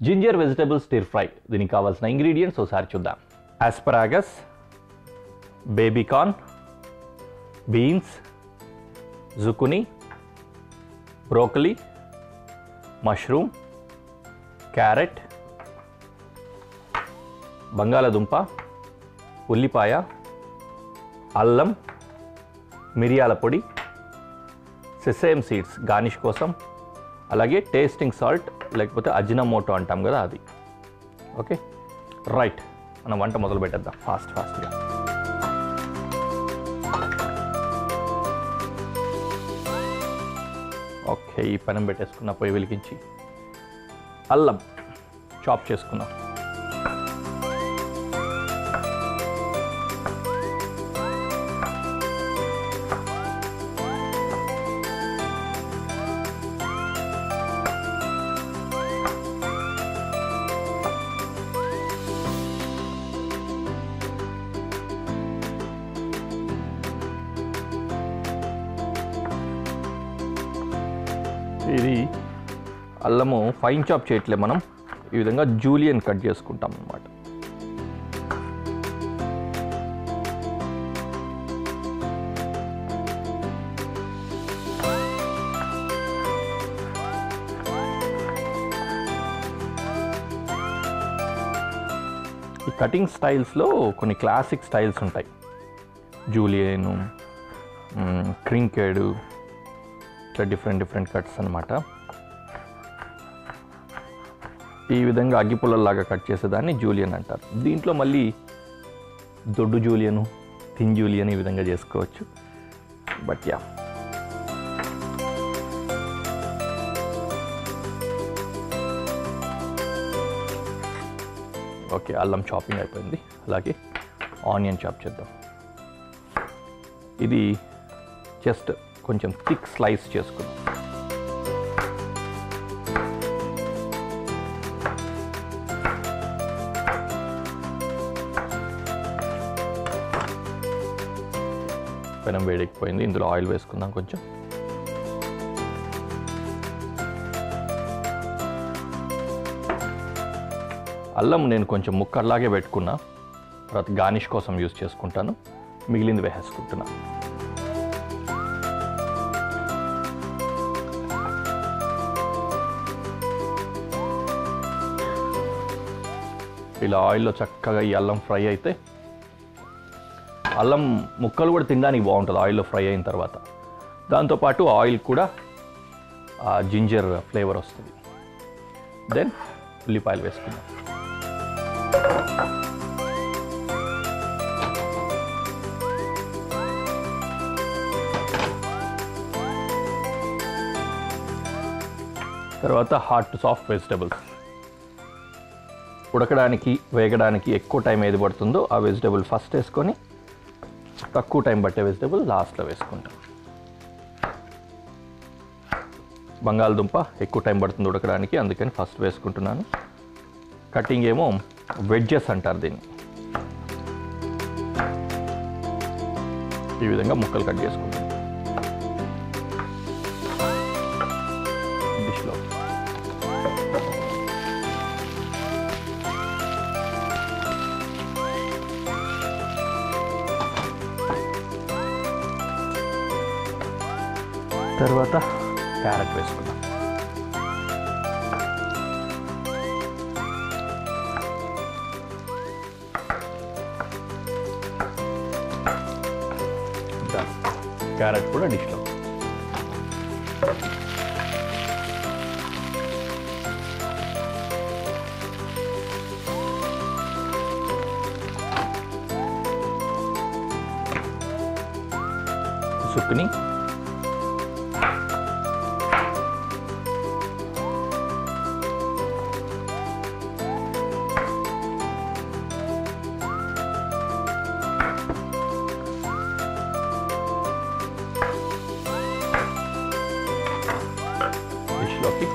Ginger vegetable stir fry. దీనికి కావాల్సిన ingredients ఒకసారి చూద్దాం. Asparagus, baby corn, beans, zucchini, broccoli, mushroom, carrot, బంగాళదుంప, ఉల్లిపాయ, అల్లం, మిరియాల పొడి, సెసేమ్ సీడ్స్ గార్నిష్ కోసం, అలాగే టేస్టింగ్ సాల్ట్ లేకపోతే అజినమోటో అంటాం కదా అది. ఓకే రైట్, మనం వంట మొదలు పెట్టేద్దాం ఫాస్ట్గా. ఓకే, ఈ పెనం పెట్టేసుకున్న పొయ్యి వెలిగించి అల్లం చాప్ చేసుకున్నాం. ఇది అల్లము ఫైన్ చాప్ చేయట్లే, మనం ఈ విధంగా జూలియన్ కట్ చేసుకుంటాం అన్నమాట. ఈ కటింగ్ స్టైల్స్లో కొన్ని క్లాసిక్ స్టైల్స్ ఉంటాయి. జూలియను, క్రింకెడ్, ఇట్లా డిఫరెంట్ కట్స్ అన్నమాట. ఈ విధంగా అగ్గిపుల్లలాగా కట్ చేసేదాన్ని జూలియన్ అంటారు. దీంట్లో మళ్ళీ దొడ్డు జూలియను, థిన్ జూలియన్ ఈ విధంగా చేసుకోవచ్చు. బట్ యా, ఓకే, అల్లం చాపింగ్ అయిపోయింది. అలాగే ఆనియన్ చాప్ చేద్దాం. ఇది జస్ట్ కొంచెం థిక్ స్లైస్ చేసుకుందాం. పెనం వేడెక్కిపోయింది, ఇందులో ఆయిల్ వేసుకుందాం కొంచెం. అల్లం నేను కొంచెం ముక్కలాగే పెట్టుకున్నా, తర్వాత గార్నిష్ కోసం యూజ్ చేసుకుంటాను. మిగిలింది వేసేసుకుంటున్నా. ఇలా ఆయిల్లో చక్కగా ఈ అల్లం ఫ్రై అయితే, అల్లం ముక్కలు కూడా తినడానికి బాగుంటుంది ఆయిల్లో ఫ్రై అయిన తర్వాత. దాంతోపాటు ఆయిల్ కూడా జింజర్ ఫ్లేవర్ వస్తుంది. దెన్ ఉల్లిపాయలు వేసుకుందాం. తర్వాత హాట్ టు సాఫ్ట్ వెజిటబుల్స్. ఉడకడానికి వేగడానికి ఎక్కువ టైం ఏది పడుతుందో ఆ వెజిటబుల్ ఫస్ట్ వేసుకొని, తక్కువ టైం పట్టే వెజిటబుల్ లాస్ట్లో వేసుకుంటాం. బంగాళదుంప ఎక్కువ టైం పడుతుంది ఉడకడానికి, అందుకని ఫస్ట్ వేసుకుంటున్నాను. కటింగ్ ఏమో వెడ్జెస్ అంటారు దీన్ని. ఈ విధంగా ముక్కలు కట్ చేసుకుంటాం. డిష్లో తర్వాత క్యారెట్ వేసుకుందాం. క్యారెట్ కూడా డిష్లో. సుక్కుని, డిష్లోకి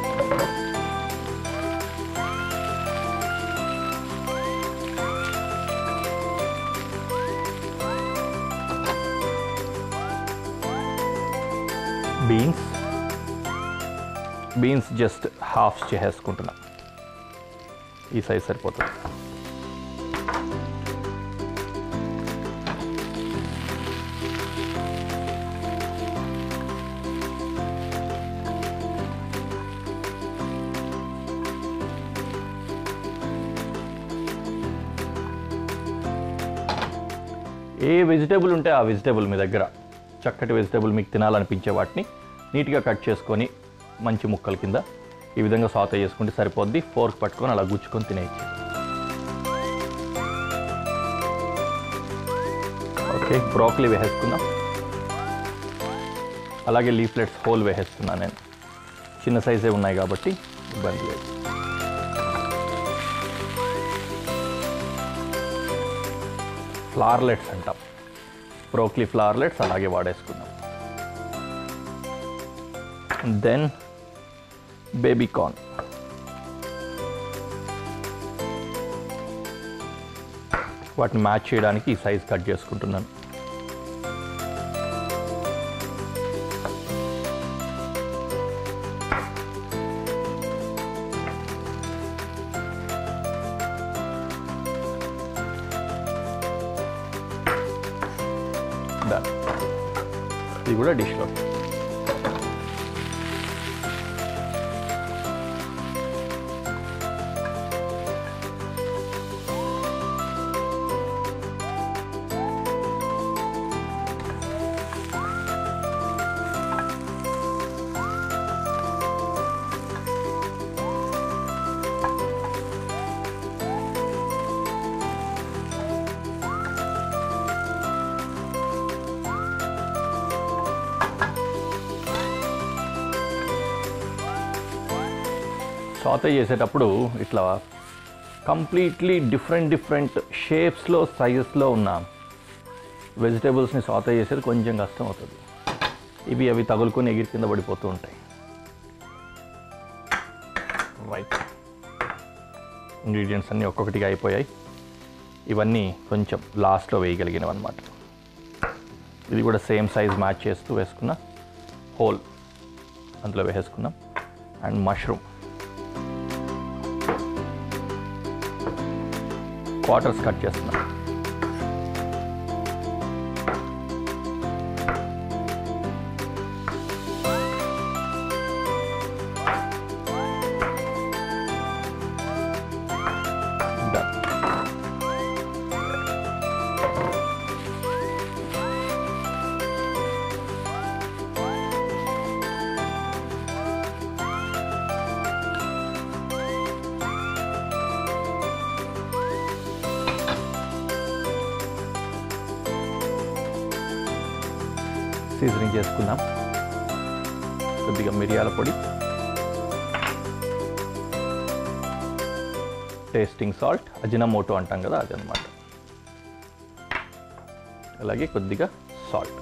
బీన్స్ జస్ట్ హాఫ్ చేసేసుకుంటున్నా. ఈ సైజ్ సరిపోతుంది. ఏ వెజిటేబుల్ ఉంటే ఆ వెజిటేబుల్ మీ దగ్గర చక్కటి వెజిటేబుల్ మీకు తినాలనిపించే వాటిని నీట్గా కట్ చేసుకొని మంచి ముక్కల కింద ఈ విధంగా సాతే చేసుకుంటే సరిపోద్ది. ఫోర్క్ పట్టుకొని అలా గుచ్చుకొని తినేయచ్చు. ఓకే, బ్రోకలీ వేసేసుకుందాం. అలాగే లీఫ్లెట్స్ హోల్ వేసేస్తున్నాను నేను. చిన్న సైజే ఉన్నాయి కాబట్టి ఇబ్బంది లేదు. ఫ్లవర్లెట్స్ అంటాం, బ్రోకలీ ఫ్లవర్లెట్స్ అలాగే వాడేసుకుందాం. దెన్ బేబీ కార్న్, వాటిని మ్యాచ్ చేయడానికి ఈ సైజ్ కట్ చేసుకుంటున్నాను. ఇది కూడా డిష్లో. సాతే చేసేటప్పుడు ఇట్లా కంప్లీట్లీ డిఫరెంట్ షేప్స్లో సైజెస్లో ఉన్న వెజిటేబుల్స్ని సాతే చేసేది కొంచెం కష్టం అవుతుంది. అవి తగులుకొని ఎగిరి కింద పడిపోతూ ఉంటాయి. రైట్, ఇంగ్రీడియంట్స్ అన్నీ ఒక్కొక్కటిగా అయిపోయాయి. ఇవన్నీ కొంచెం లాస్ట్లో వేయగలిగినవి అన్నమాట. ఇది కూడా సేమ్ సైజ్ మ్యాచ్ చేస్తూ వేసుకున్న హోల్ అందులో వేసేసుకున్నాం. అండ్ మష్రూమ్ క్వార్టర్స్ కట్ చేస్తున్నాం. సీజనింగ్ చేసుకుందాం. కొద్దిగా మిరియాల పొడి, టేస్టింగ్ సాల్ట్, అజినమోటో అంటాం కదా అదనమాట. అలాగే కొద్దిగా సాల్ట్.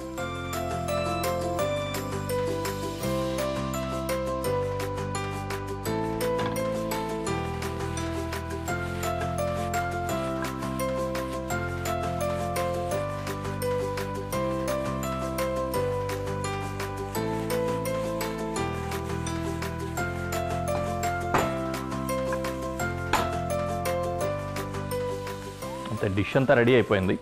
అంతే, డిష్ అంతా రెడీ అయిపోయింది.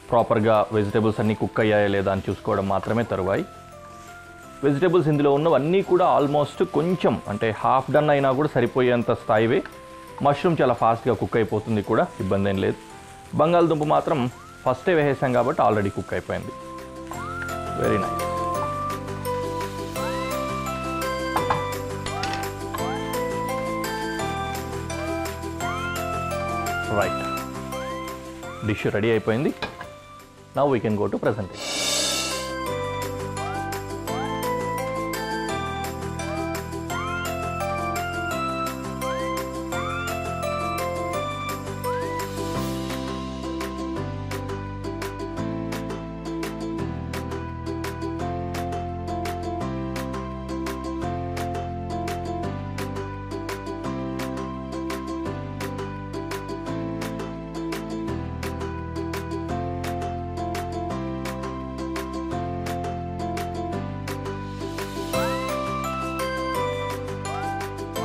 ప్రాపర్గా వెజిటేబుల్స్ అన్నీ కుక్ అయ్యాయా లేదా అని చూసుకోవడం మాత్రమే తరువాయి. వెజిటేబుల్స్ ఇందులో ఉన్నవన్నీ కూడా ఆల్మోస్ట్ కొంచెం అంటే హాఫ్ డన్ అయినా కూడా సరిపోయేంత స్థాయివే. మష్రూమ్ చాలా ఫాస్ట్గా కుక్ అయిపోతుంది కూడా, ఇబ్బంది ఏం లేదు. బంగాళదుంప మాత్రం ఫస్టే వేసేసాం కాబట్టి ఆల్రెడీ కుక్ అయిపోయింది. Very nice. Right, dish ready అయిపోయింది. Now we can go to presentation.